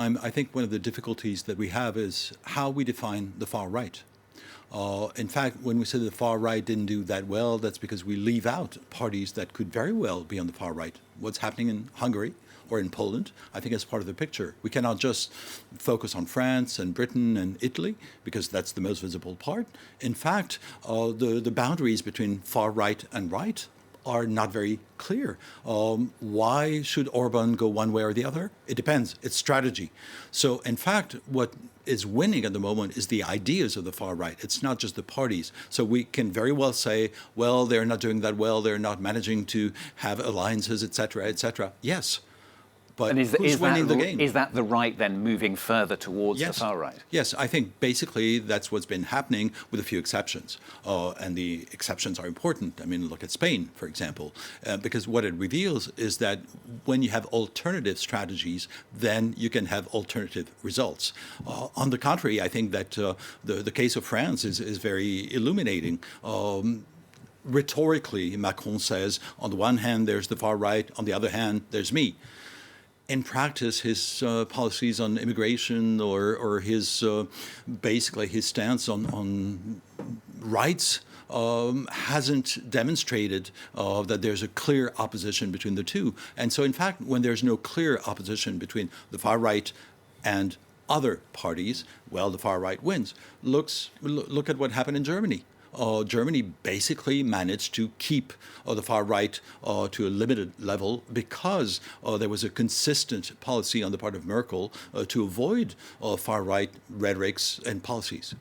time, I think one of the difficulties that we have is how we define the far right. In fact, when we say the far right didn't do that well, that's because we leave out parties that could very well be on the far right. What's happening in Hungary or in Poland, I think, is part of the picture. We cannot just focus on France and Britain and Italy because that's the most visible part. In fact, the boundaries between far right and right are not very clear. Why should Orban go one way or the other? It depends. It's strategy. So, in fact, what is winning at the moment is the ideas of the far right. It's not just the parties. So we can very well say, well, they're not doing that well. They're not managing to have alliances, et cetera, et cetera. Yes. But who's winning the game? Is that the right then moving further towards Yes. the far right? Yes, I think basically that's what's been happening with a few exceptions. And the exceptions are important. I mean, look at Spain, for example, because what it reveals is that when you have alternative strategies, then you can have alternative results. On the contrary, I think that the case of France is very illuminating. Rhetorically, Macron says, on the one hand, there's the far right, on the other hand, there's me. In practice, his policies on immigration or his basically his stance on rights hasn't demonstrated that there's a clear opposition between the two. And so, in fact, when there's no clear opposition between the far right and other parties, well, the far right wins. Look at what happened in Germany. Germany basically managed to keep the far right to a limited level because there was a consistent policy on the part of Merkel to avoid far right rhetorics and policies.